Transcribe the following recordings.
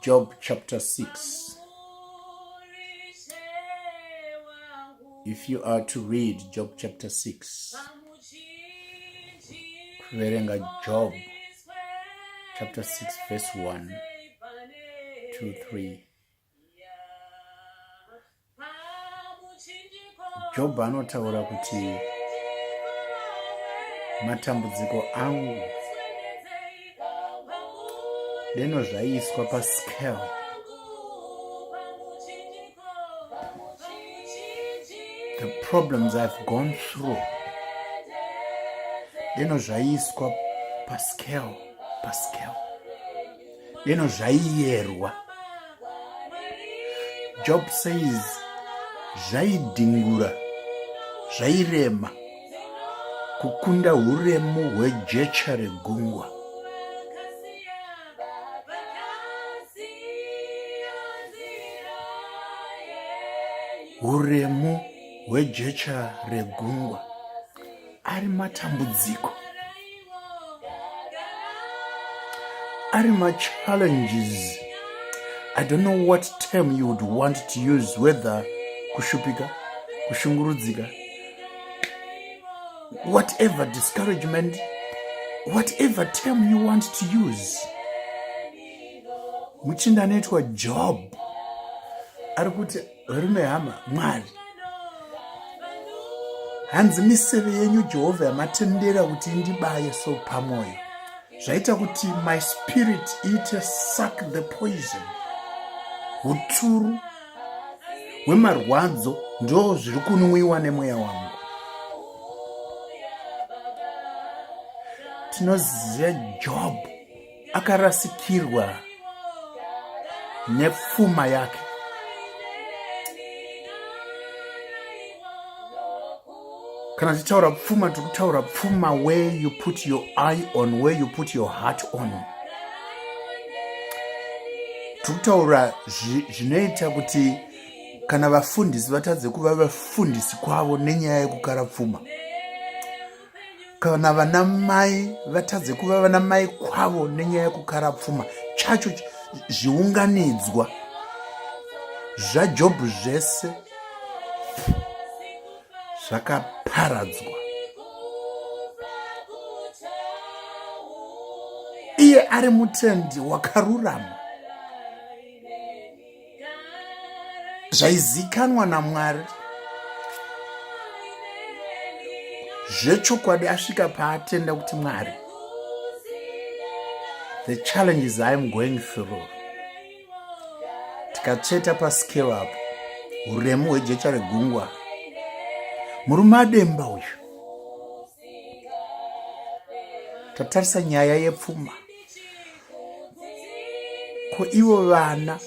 Job chapter 6. If you are to read Job chapter 6, kuverenga Job chapter 6 verse 1 to 3. Job anotaura kuti matambudziko angu deno zvaiswa pascale. The problems I've gone through deno zvaiswa pascale. Deno zvaiyerwa. Job says zvaidhingura, zvairema kukunda huremu hwejecha regungwa. Huremu hwejecha regungwa ari matambudziko, ari challenges. I don't know what term you would want to use, whether kushupika, kushungurudzika, whatever discouragement, whatever term you want to use. Muchinda anaitwa Job ari kuti rume hama Mwari, hanzi miseve yenyu Jehovha yamatendera kuti indibaye so pamwoyo, zvaita kuti my spirit ite suck the poison. Huturu hwemarwadzo ndo zviri kunwiwa nemweya wangu. Tinoziva Job akarasikirwa nepfuma yake. Kana tichitaura pfuma, tikutaura pfuma where you put your eye on, where you put your heart on. Tikutaura zvinoita kuti kana vafundisi vatadze kuva vafundisi kwavo nenyaya yekukara pfuma. Kana vanamai vatadze kuva vanamai kwavo nenyaya yekukara pfuma. Chacho zviunganidzwa zvaJobhu zvese zvakaparadzwa. Iye ari mutendi wakarurama, zvaizikanwa naMwari. Zvechokwadi asvika paatenda kuti Mwari, the challenges I am going through, tikatsveta pascale apo, huremu hwejecha regungwa, murume ademba uyu. Tatarisa nyaya yepfuma. Ko ivo vana,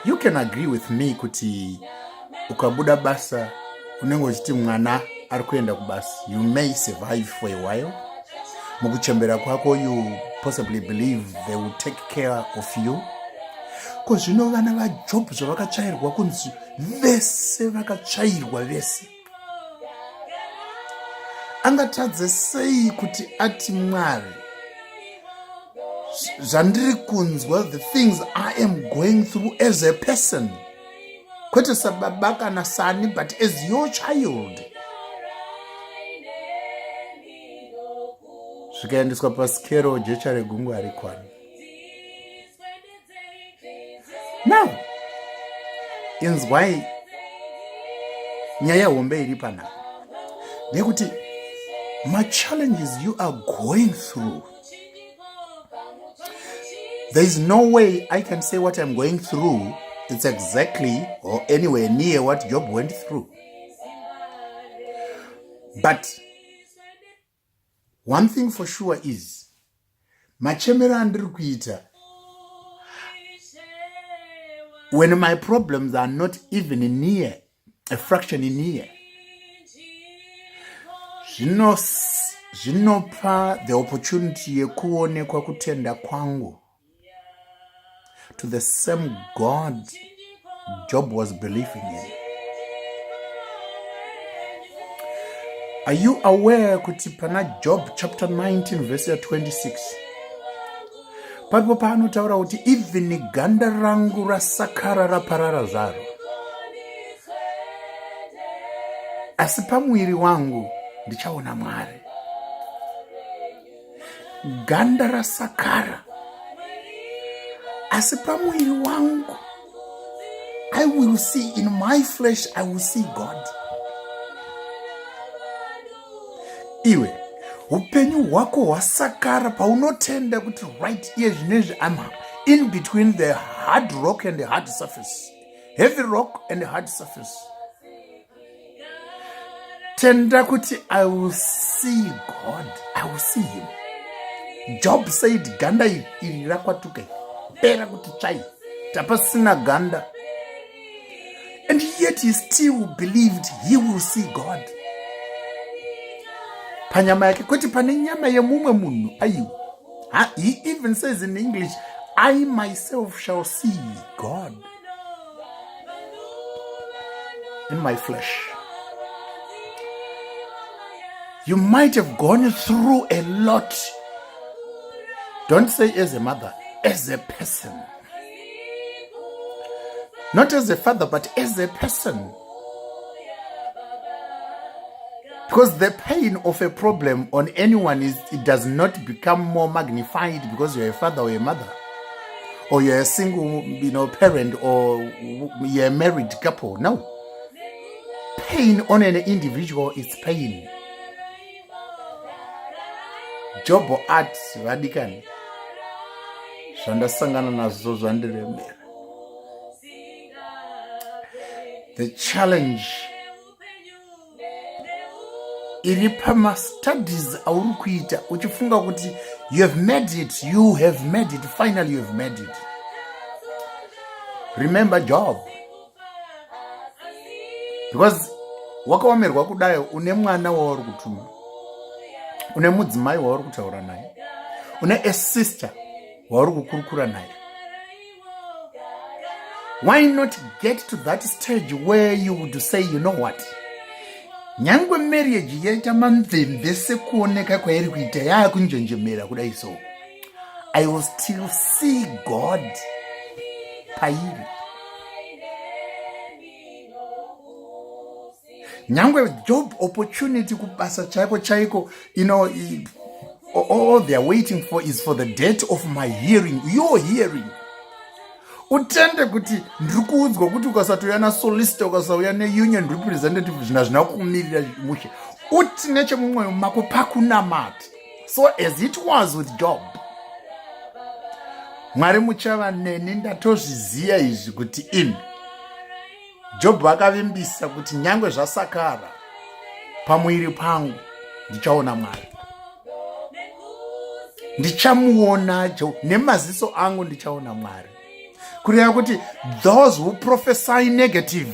you can agree with me kuti ukabuda basa unenge uchiti mwana ari kuenda kubasa, you may survive for a while. Mukuchembera kwako, you possibly believe they will take care of you. Ko zvino vana vaJob zvavakatsvairwa kunzi vese vakatsvairwa vese. Angatadze sei kuti ati Mwari, zvandiri kunzwa, the things I am going through as a person, kwete sababa kana sani, but as your child. Zvikaendeswa pascale, jecha regungwa harikwani. Now, inzwai nyaya hombe iri panapa. Nekuti my challenges you are going through, there is no way I can say what I'm going through it's exactly or anywhere near what Job went through. But one thing for sure is, machemero andiri kuita, when my problems are not even near, a fraction near, zvinopa the opportunity yekuonekwa kutenda kwangu to the same God Job was believing in. Are you aware kuti pana Job chapter 19 verse 26 paripo paanotaura kuti even ganda rangu rasakara raparara zvaro, asi pamuviri wangu ndichaona Mwari. Ganda rasakara, asi pamuviri wangu, I will see, in my flesh I will see God. Iwe upenyu hwako hwasakara paunotenda kuti right iye zvinezvi I'm in between the hard rock and the hard surface, heavy rock and the hard surface. Tenda kuti I will see God, I will see him. Job said ganda iri rakwatuka pera kuti chai tapasina ganda, and yet he still believed he will see God. Panyama yake kuti pane nyama yemumwe munhu ayiwo. He even says in English, I myself shall see God in my flesh. You might have gone through a lot. Don't say as a mother, as a person. Not as a father, but as a person. Because the pain of a problem on anyone it does not become more magnified because you're a father or a mother, or you're a single, parent, or you're a married couple. No. Pain on an individual is pain. Job art radically. The challenge iri pama studies auri kuita uchifunga kuti you have made it, finally you have made it. Remember Job, because wakaomerwa kudai une mwana wauri kutuma, une mudzimai wauri kutaura naye, une a sister wauri kukurukura naye. Why not get to that stage where you would say, you know what, nyangwe marriage yaita mamvembe sekuoneka kwairi kuita yakunjenjemera kudai so, I will still see God pairi. Nyangwe job opportunity kubasa chaiko, all they are waiting for is for the date of my hearing, your hearing. Utende kuti ndikuudzwa kuti ukasatoya na solicitor, ukasauya ne union representative zvina kumirira mushe, uti nechemumwoyo mako pakunamata. So as it was with Job, Mwari muchava neni ndatozviziya izvi kuti Job akavimbisa kuti nyangwe zvasakara pamwiri pangu ndichaona Mwari, ndichamuona nemaziso angu, ndichaona Mwari. Kureva kuti those who prophesy negative,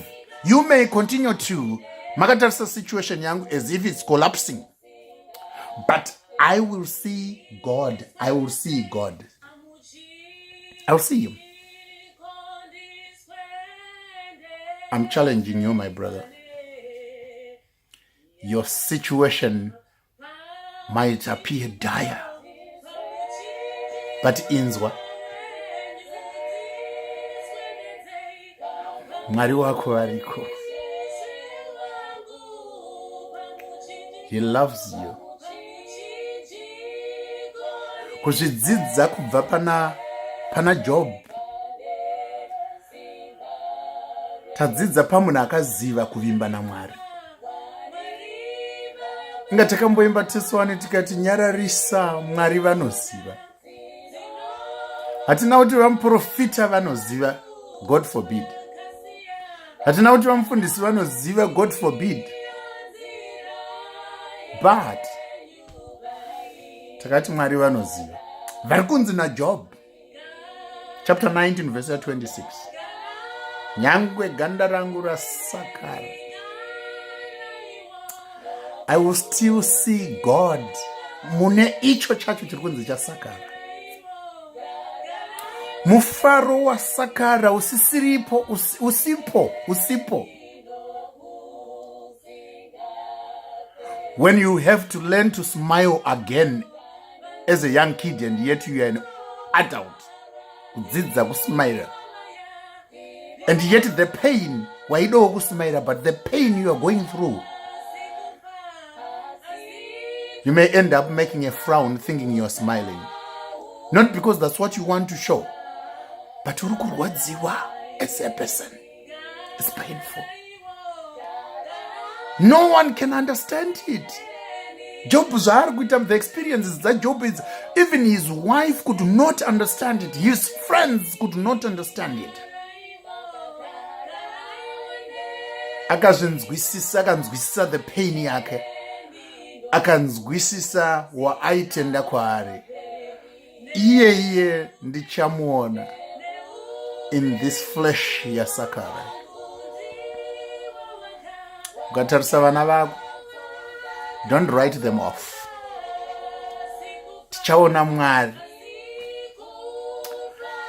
you may continue to makatarisa situation yangu as if it's collapsing, but I will see God. I will see God. I will see him. I'm challenging you, my brother. Your situation might appear dire, but inzwa Mwari wako ariko. He loves you. Kuzvidzidza kubva pana Job, tadzidza pamunhu akaziva kuvimba naMwari. Inga takamboimba tesowani tikati nyararisa Mwari vanoziva. Hatina kuti vamuprofita vanoziva, God forbid. Hatina kuti vamufundisi vanoziva, God forbid. But takati Mwari vanoziva. Vari kunzi naJob chapter 19 verse 26. Nyangwe ganda rangu rasakara, I will still see God. Mune icho chacho chiri kunzi chasakara. Mufaro wasakara usisiripo, usipo. When you have to learn to smile again as a young kid and yet you are adult kudzidza kusmaila, and yet the pain waidawo kusmaila, but the pain you are going through, you may end up making a frown thinking you're smiling, not because that's what you want to show, but uri kurwadziwa as a person. It's painful. No one can understand it. Job, the experiences that Job is, even his wife could not understand it. His friends could not understand it. Akanzwisisa the pain yake, akanzwisisa waaitenda kwaari. Iye ndichamuona in this flesh ya Sakara. Ukatarisa vana vako, don't write them off. Tichaona Mwari.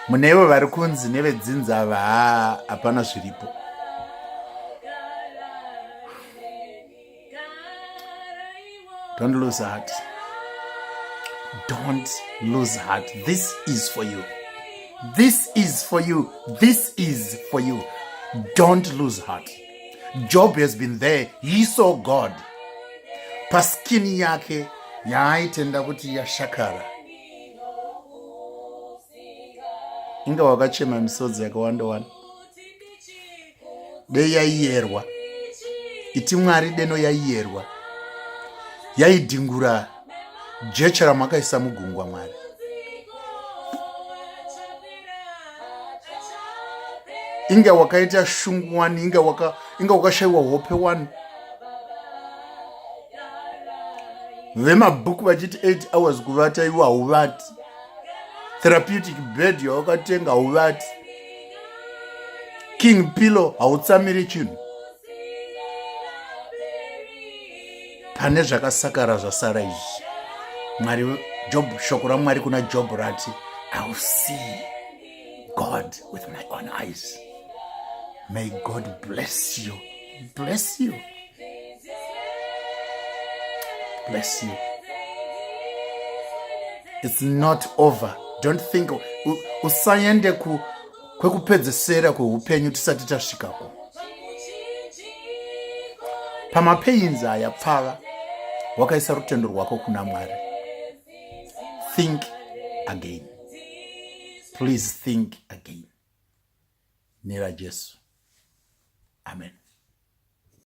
Munevo vari kunzi nevedzinza ava hapana zviripo. Don't lose heart. Don't lose heart. This is for you. This is for you. This is for you. Don't lose heart. Job has been there. He saw God. Paskini yake yaaitenda kuti yashakara. Inga wakachema misodzi yakawanda. Dei yaiyerwa. Iti Mwari deno yaiyerwa. Yaidhingura jecha ramakaisa mugungwa Mwari. Inga wakaita shungu wani, inga wakashaiwa hope wani. Vemabhuku vachiti 8 hours kuvata iwa hauvati. Therapeutic bed yawakatenga hauvati. King pillow hautsamiri chinhu. Pane zvakasakara zvasara izvi. Mwari Job, shoko raMwari kuna Job rati, I will see God with my own eyes. May God bless you. Bless you. Bless you. It's not over. Don't think usaende kwekupedzesera kweupenyu tisati tasvikako. Pamapains aya pfava wakaisa rutendo rwako kuna Mwari. Think again. Please think again. Nera Jesu. Amen.